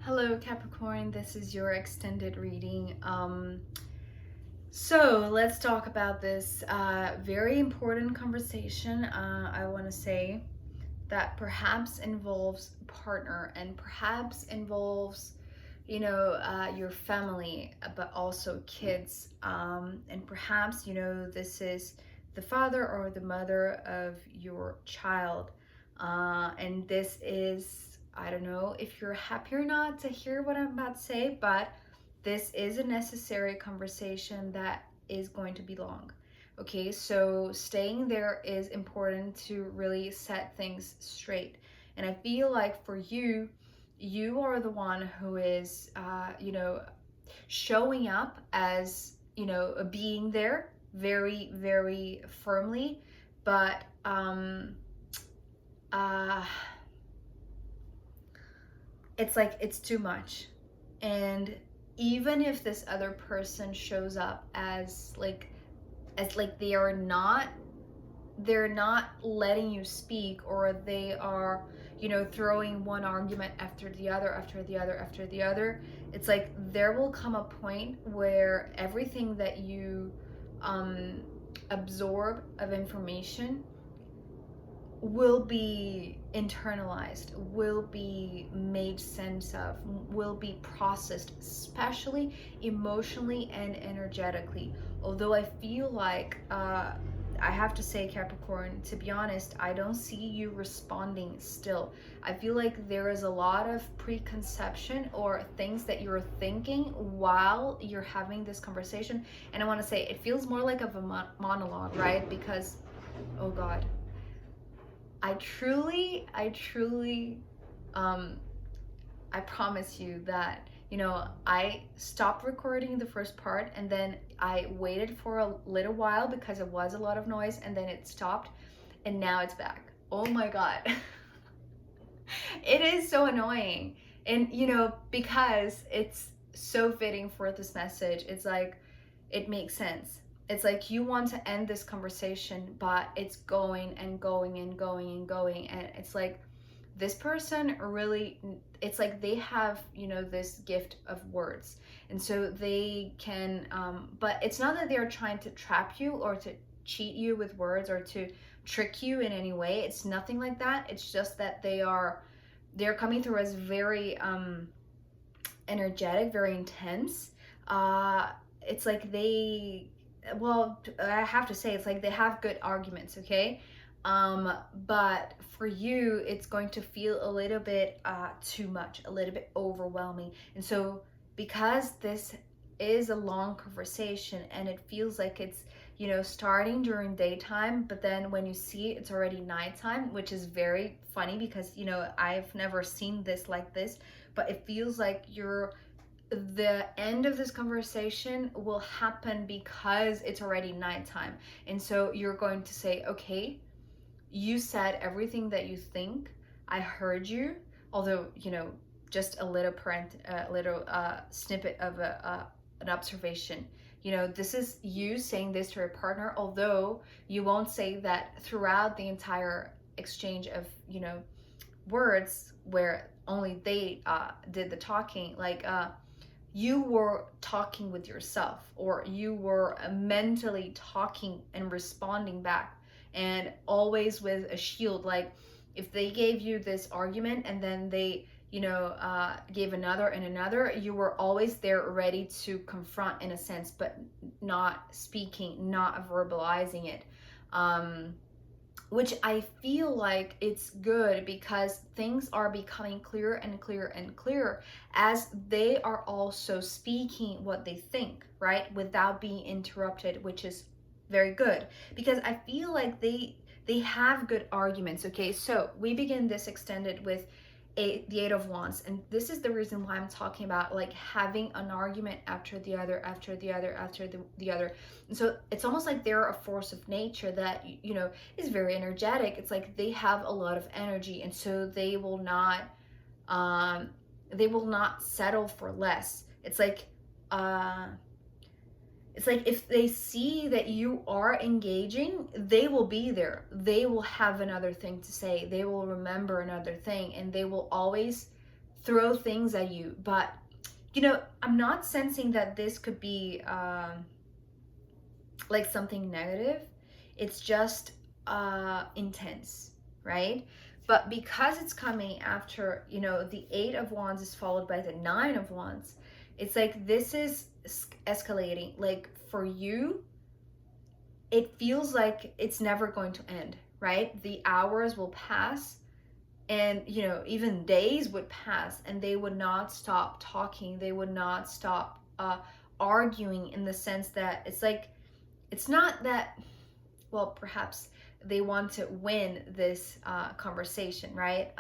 Hello Capricorn, this is your extended reading. So let's talk about this very important conversation. I want to say that perhaps involves partner and perhaps involves, your family, but also kids. And perhaps, this is the father or the mother of your child. And this is, I don't know if you're happy or not to hear what I'm about to say, but this is a necessary conversation that is going to be long. Okay, so staying there is important to really set things straight. And I feel like for you, you are the one who is, showing up as, being there very, very firmly, but uh, it's like it's too much. And even if this other person shows up as like they're not letting you speak, or they are, throwing one argument after the other after the other after the other, it's like there will come a point where everything that you absorb of information will be internalized, will be made sense of, will be processed, especially emotionally and energetically. Although I feel like, I have to say, Capricorn, to be honest, I don't see you responding still. I feel like there is a lot of preconception or things that you're thinking while you're having this conversation. And I want to say it feels more like of a monologue, right? Because, oh God, I truly, I promise you that, I stopped recording the first part and then I waited for a little while because it was a lot of noise, and then it stopped and now it's back. Oh my God. It is so annoying. And, because it's so fitting for this message, it's like, it makes sense. It's like you want to end this conversation, but it's going and going and going and going. And it's like this person really, it's like they have, this gift of words. And so they can, but it's not that they're trying to trap you or to cheat you with words or to trick you in any way. It's nothing like that. It's just that they're coming through as very energetic, very intense. It's like I have to say, it's like they have good arguments, okay? But for you, it's going to feel a little bit too much, a little bit overwhelming. And so, because this is a long conversation and it feels like it's, starting during daytime, but then when you see it, it's already nighttime, which is very funny because, I've never seen this like this, but it feels like the end of this conversation will happen because it's already nighttime. And so you're going to say, okay, you said everything that you think. I heard you, although, just a little snippet of an observation. This is you saying this to your partner, although you won't say that throughout the entire exchange of, words where only they did the talking. Like, you were talking with yourself, or you were mentally talking and responding back, and always with a shield. Like, if they gave you this argument and then they, gave another and another, you were always there ready to confront in a sense, but not speaking, not verbalizing it. Which I feel like it's good because things are becoming clearer and clearer and clearer as they are also speaking what they think, right? Without being interrupted, which is very good because I feel like they have good arguments. Okay, so we begin this extended with the Eight of Wands, and this is the reason why I'm talking about like having an argument after the other after the other after the other. And so it's almost like they're a force of nature that is very energetic. It's like they have a lot of energy, and so they will not settle for less. It's like if they see that you are engaging, they will be there. They will have another thing to say. They will remember another thing, and they will always throw things at you. But you know, I'm not sensing that this could be like something negative. It's just intense, right? But because it's coming after, you know, the 8 of Wands is followed by the 9 of Wands, it's like this is escalating. Like for you, it feels like it's never going to end, right? The hours will pass, and you know, even days would pass, and they would not stop talking. They would not stop arguing, in the sense that it's like, it's not that, well, perhaps they want to win this conversation, right?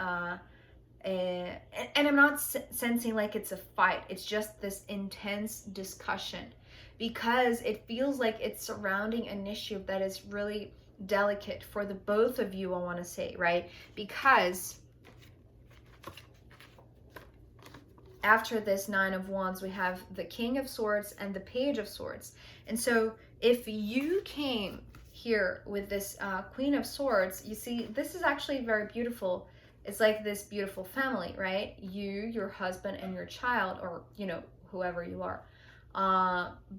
And I'm not sensing like it's a fight. It's just this intense discussion, because it feels like it's surrounding an issue that is really delicate for the both of you, I want to say, right? Because after this 9 of Wands, we have the King of Swords and the Page of Swords. And so if you came here with this Queen of Swords, you see, this is actually very beautiful. It's like this beautiful family, right? You, your husband, and your child, or, you know, whoever you are.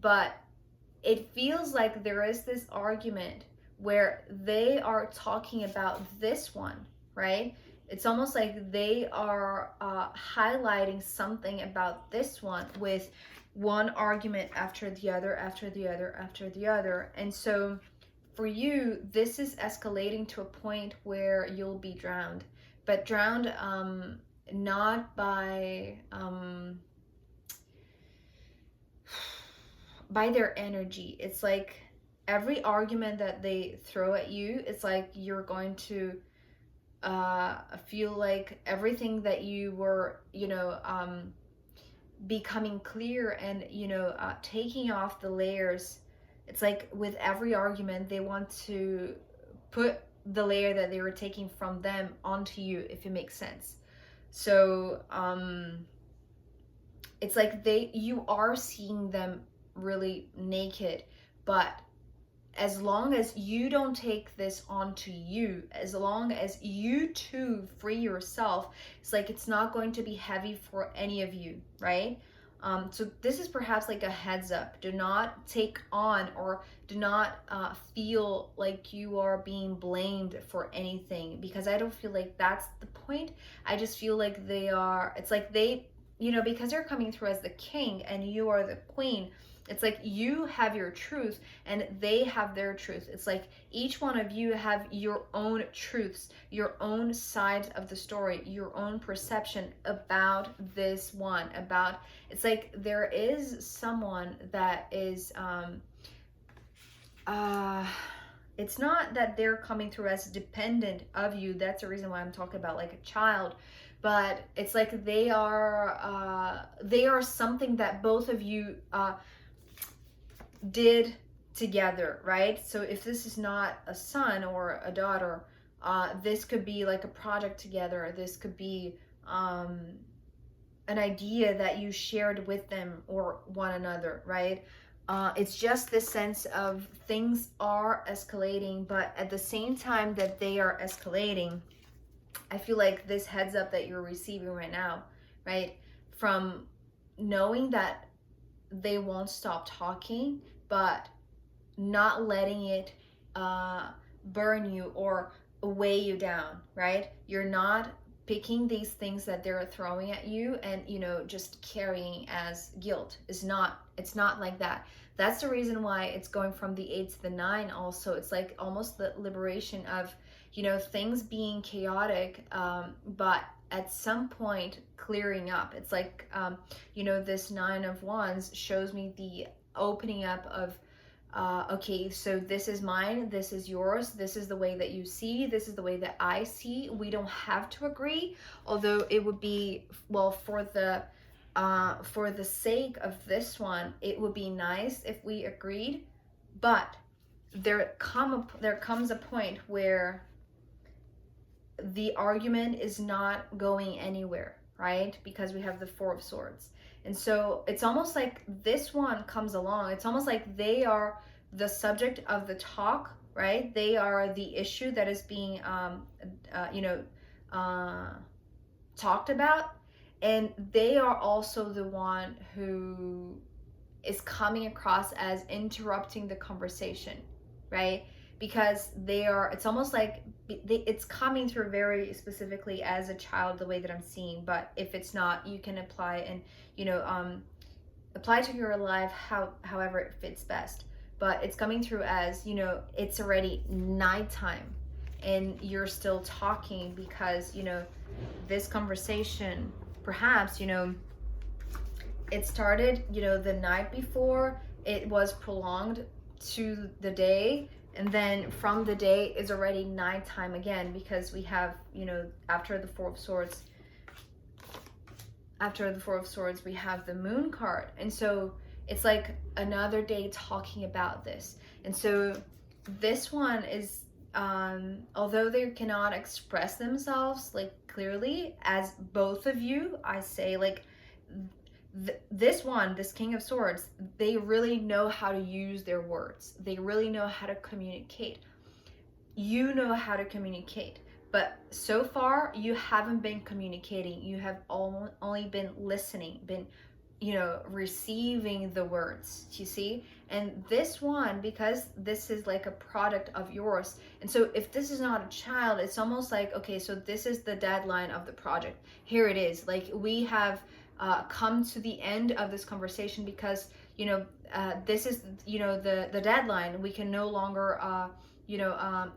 But it feels like there is this argument where they are talking about this one, right? It's almost like they are highlighting something about this one, with one argument after the other, after the other, after the other. And so for you, this is escalating to a point where you'll be drowned. But drowned not by their energy. It's like every argument that they throw at you, it's like you're going to feel like everything that you were, you know, becoming clear, and, you know, taking off the layers. It's like with every argument, they want to put the layer that they were taking from them onto you, if it makes sense. So it's like you are seeing them really naked, but as long as you don't take this onto you, as long as you too free yourself, it's like it's not going to be heavy for any of you, right? So this is perhaps like a heads up. Do not take on, or do not feel like you are being blamed for anything, because I don't feel like that's the point. I just feel like it's like they, you know, because they're coming through as the king and you are the queen, it's like you have your truth and they have their truth. It's like each one of you have your own truths, your own side of the story, your own perception about this one. About, it's like there is someone that is it's not that they're coming through as dependent of you. That's the reason why I'm talking about like a child. But it's like they are something that both of you did together, right? So if this is not a son or a daughter, this could be like a project together. This could be an idea that you shared with them or one another, right? It's just this sense of things are escalating, but at the same time that they are escalating, I feel like this heads up that you're receiving right now, right? From knowing that they won't stop talking, but not letting it burn you or weigh you down, right? You're not picking these things that they're throwing at you and, you know, just carrying as guilt. It's not like that. That's the reason why it's going from the 8 to the 9 also. It's like almost the liberation of, you know, things being chaotic, but at some point clearing up. It's like, you know, this 9 of Wands shows me the opening up of, okay, so this is mine, this is yours, this is the way that you see, this is the way that I see. We don't have to agree, although it would be, well, for the sake of this one, it would be nice if we agreed. But there comes a point where the argument is not going anywhere, right? Because we have the 4 of Swords. And so it's almost like this one comes along. It's almost like they are the subject of the talk, right? They are the issue that is being, you know, talked about. And they are also the one who is coming across as interrupting the conversation, right? Because it's almost like it's coming through very specifically as a child, the way that I'm seeing. But if it's not, you can apply and, apply to your life however it fits best. But it's coming through as, it's already nighttime and you're still talking because, this conversation, perhaps, it started, the night before, it was prolonged to the day, and then from the day is already nighttime again, because we have, after the Four of Swords, we have the Moon card. And so it's like another day talking about this. And so this one is, although they cannot express themselves like clearly as both of you, I say like this King of Swords, they really know how to use their words. They really know how to communicate. You know how to communicate, but so far you haven't been communicating. You have only been listening, been receiving the words, you see? And this one, because this is like a product of yours, and so if this is not a child, it's almost like, okay, so this is the deadline of the project. Here it is. Like, we have come to the end of this conversation because, this is, the deadline. We can no longer,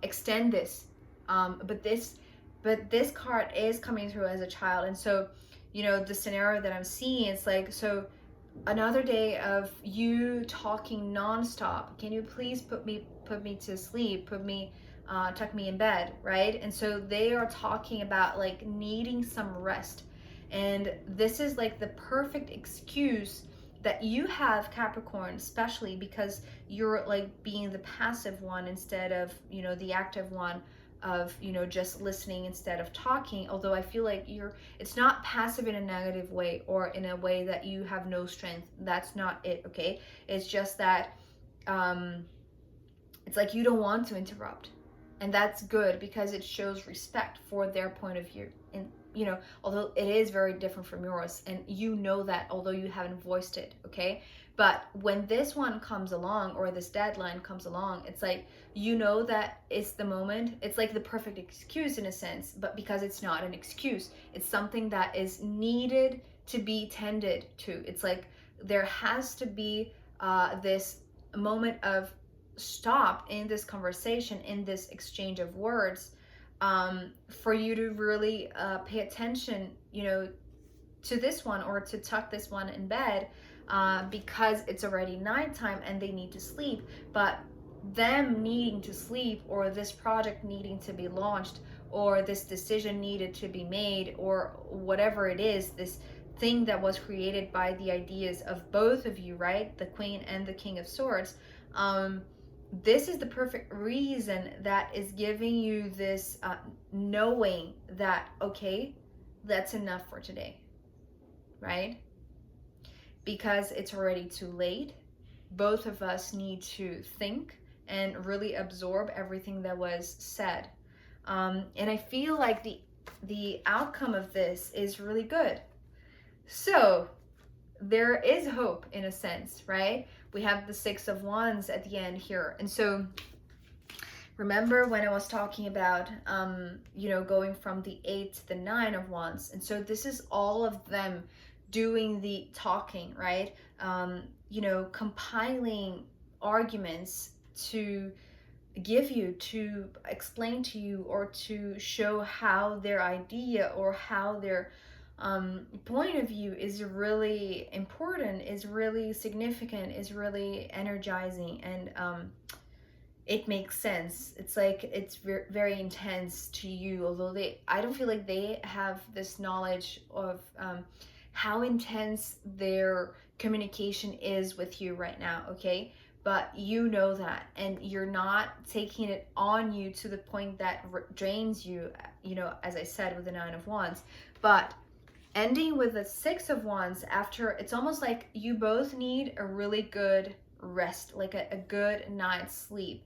extend this. But this card is coming through as a child. And so, the scenario that I'm seeing, it's like, so another day of you talking nonstop. Can you please put me to sleep? Tuck me in bed, right? And so they are talking about like needing some rest. And this is like the perfect excuse that you have, Capricorn, especially because you're like being the passive one instead of, the active one, of just listening instead of talking. Although I feel like it's not passive in a negative way or in a way that you have no strength. That's not it. Okay, it's just that it's like you don't want to interrupt, and that's good because it shows respect for their point of view. And although it is very different from yours, and that, although you haven't voiced it. Okay, but when this one comes along, or this deadline comes along, it's like, that it's the moment. It's like the perfect excuse in a sense, but because it's not an excuse, it's something that is needed to be tended to. It's like there has to be this moment of stop in this conversation, in this exchange of words, for you to really pay attention, to this one, or to tuck this one in bed, because it's already nighttime and they need to sleep. But them needing to sleep, or this project needing to be launched, or this decision needed to be made, or whatever it is, this thing that was created by the ideas of both of you, right? The Queen and the King of Swords. This is the perfect reason that is giving you this knowing that, okay, that's enough for today, right? Because it's already too late. Both of us need to think and really absorb everything that was said. And I feel like the outcome of this is really good. So there is hope in a sense, right? We have the Six of Wands at the end here. And so remember when I was talking about, going from the 8 to the 9 of Wands. And so this is all of them doing the talking, right? Compiling arguments to give you, to explain to you, or to show how their idea or how their point of view is really important, is really significant, is really energizing, and it makes sense. It's like it's very intense to you, although I don't feel like they have this knowledge of how intense their communication is with you right now, okay? But you know that, and you're not taking it on you to the point that drains you, as I said, with the 9 of Wands. But ending with the 6 of Wands, after, it's almost like you both need a really good rest, like a good night's sleep,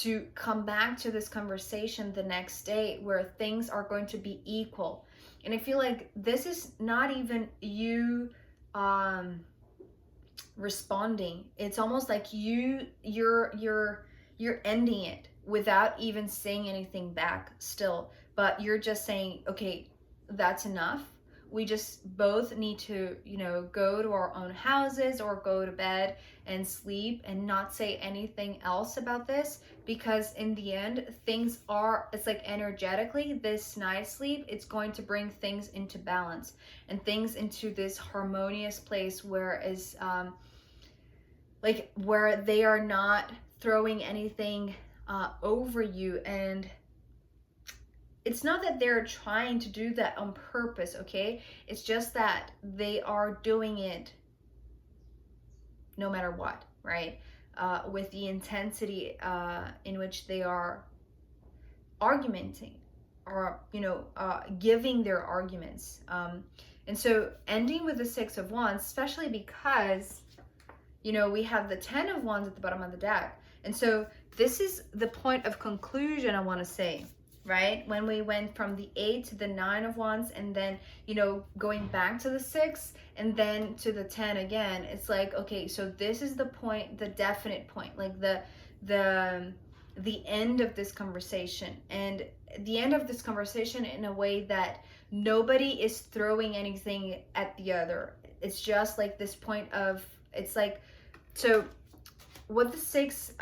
to come back to this conversation the next day where things are going to be equal. And I feel like this is not even you responding. It's almost like you're ending it without even saying anything back still, but you're just saying, okay, that's enough. We just both need to, go to our own houses or go to bed and sleep and not say anything else about this, because in the end, it's like energetically, this night's sleep, it's going to bring things into balance and things into this harmonious place where is like where they are not throwing anything over you. And it's not that they're trying to do that on purpose, okay? It's just that they are doing it no matter what, right? With the intensity in which they are argumenting or, giving their arguments. And so ending with the Six of Wands, especially because, we have the Ten of Wands at the bottom of the deck. And so this is the point of conclusion, I want to say, right? When we went from the 8 to the 9 of Wands, and then, going back to the 6 and then to the 10 again, it's like, okay, so this is the point, the definite point, like the end of this conversation. And the end of this conversation in a way that nobody is throwing anything at the other. It's just like this point of, it's like, so what the Six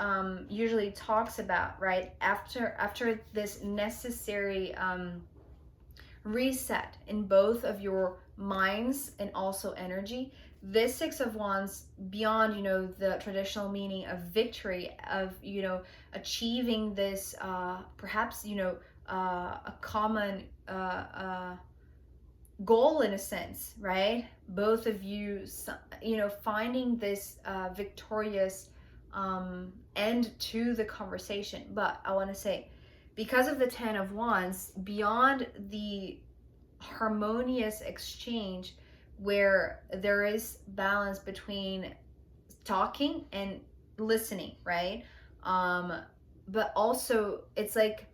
usually talks about, right? After this necessary reset in both of your minds and also energy, this Six of Wands, beyond, the traditional meaning of victory, of, achieving this, perhaps, a common goal in a sense, right? Both of you, finding this victorious end to the conversation. But I want to say, because of the Ten of Wands, beyond the harmonious exchange where there is balance between talking and listening, right? But also it's like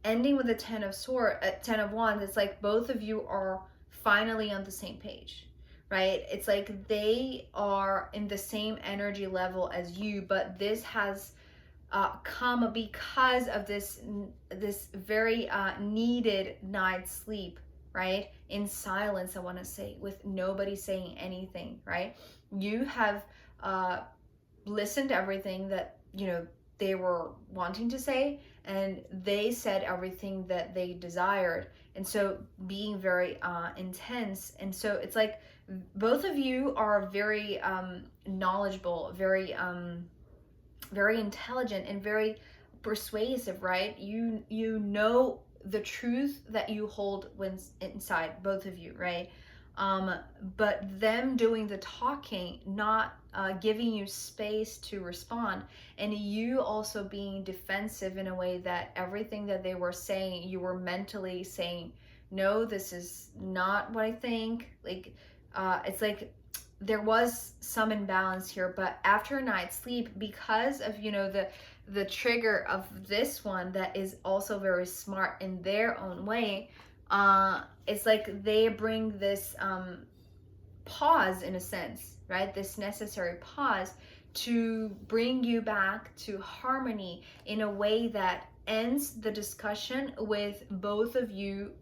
ending with the Ten of Wands, it's like both of you are finally on the same page, right? It's like they are in the same energy level as you, but this has come because of this very needed night's sleep, right? In silence, I want to say, with nobody saying anything, right? You have listened to everything that, they were wanting to say, and they said everything that they desired. And so being very intense. And so it's like both of you are very knowledgeable, very intelligent, and very persuasive, right? You know the truth that you hold when inside, both of you, right? But them doing the talking, not giving you space to respond, and you also being defensive in a way that everything that they were saying, you were mentally saying, no, this is not what I think. Like, it's like there was some imbalance here. But after a night's sleep, because of, the trigger of this one that is also very smart in their own way, it's like they bring this pause in a sense, right? This necessary pause to bring you back to harmony in a way that ends the discussion with both of you,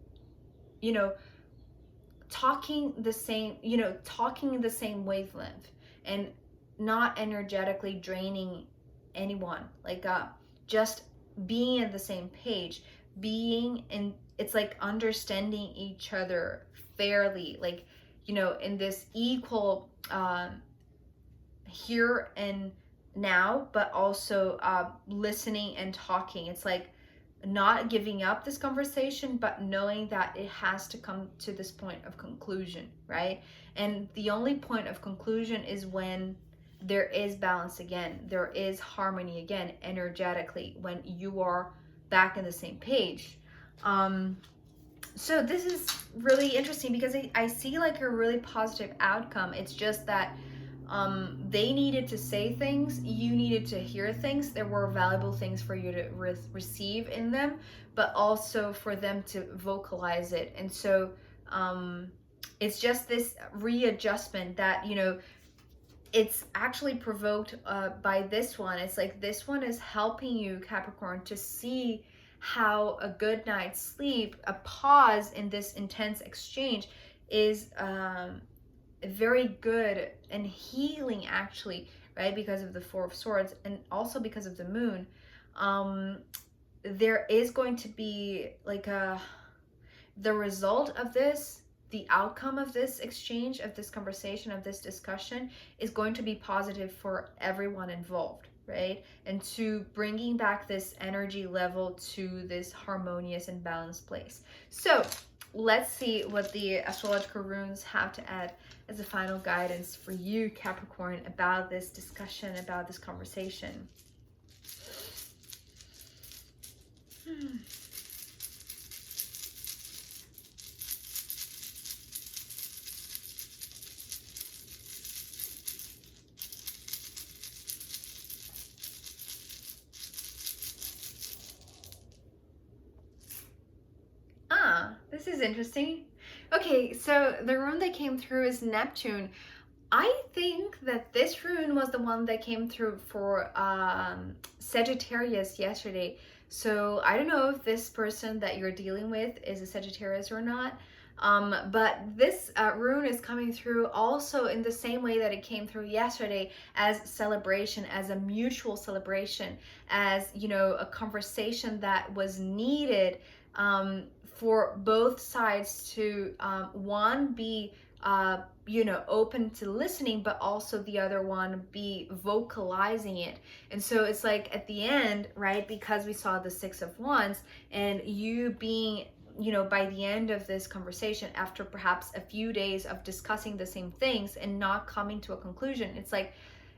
talking the same wavelength, and not energetically draining anyone, like just being at the same page, being in, it's like understanding each other fairly, like, in this equal here and now, but also listening and talking. It's like not giving up this conversation, but knowing that it has to come to this point of conclusion, right? And the only point of conclusion is when there is balance again, there is harmony again, energetically, when you are back in the same page. So this is really interesting because I see like a really positive outcome. It's just that They needed to say things, you needed to hear things. There were valuable things for you to receive in them, but also for them to vocalize it. And so it's just this readjustment that, you know, it's actually provoked by this one. It's like this one is helping you, Capricorn, to see how a good night's sleep, a pause in this intense exchange, is very good and healing, actually, right? Because of the Four of Swords and also because of the moon. There is going to be like the result of this, the outcome of this exchange, of this conversation, of this discussion, is going to be positive for everyone involved, right? And to bringing back this energy level to this harmonious and balanced place. So let's see what the astrological runes have to add as a final guidance for you, Capricorn, about this discussion, about this conversation. This is interesting. Okay, so the rune that came through is Neptune. I think that this rune was the one that came through for Sagittarius yesterday. So I don't know if this person that you're dealing with is a Sagittarius or not. But this rune is coming through also in the same way that it came through yesterday, as celebration, as a mutual celebration, as, you know, a conversation that was needed for both sides to one be you know, open to listening, but also the other one be vocalizing it. And so it's like at the end, right, because we saw the Six of Wands, and you being, you know, by the end of this conversation, after perhaps a few days of discussing the same things and not coming to a conclusion, it's like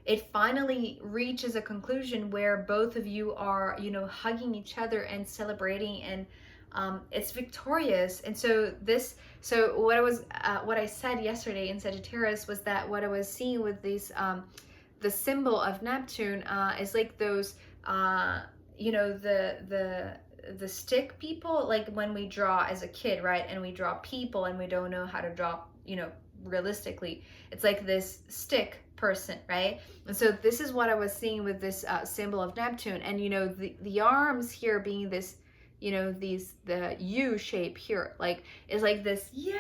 it finally reaches a conclusion where both of you are, you know, hugging each other and celebrating, and it's victorious. And so this, so what I said yesterday in Sagittarius was that what I was seeing with these, the symbol of Neptune is like those, you know, the stick people, like when we draw as a kid, right? And we draw people and we don't know how to draw, you know, realistically. It's like this stick person, right? And so this is what I was seeing with this symbol of Neptune. And, you know, the arms here being this, you know, the U shape here, like, is like this, yeah,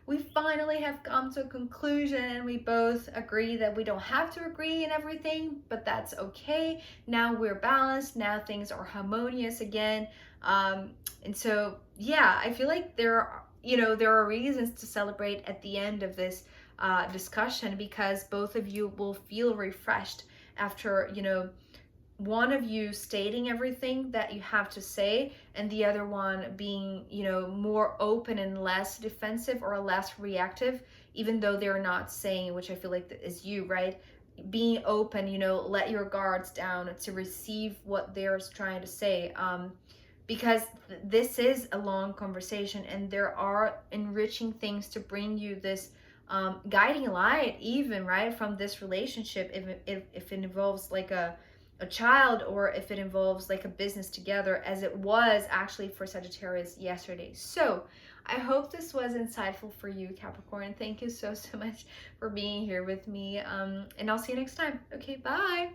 we finally have come to a conclusion, and we both agree that we don't have to agree in everything, but that's okay. Now we're balanced, now things are harmonious again. And so, yeah, I feel like there are, you know, there are reasons to celebrate at the end of this discussion, because both of you will feel refreshed after, you know, one of you stating everything that you have to say, and the other one being, you know, more open and less defensive or less reactive, even though they're not saying, which I feel like is you, right? Being open, you know, let your guards down to receive what they're trying to say. Because this is a long conversation, and there are enriching things to bring you this guiding light, even, right, from this relationship, if it involves like a child, or if it involves like a business together, as it was actually for Sagittarius yesterday. So I hope this was insightful for you, Capricorn. Thank you so much for being here with me, and I'll see you next time. Okay, bye.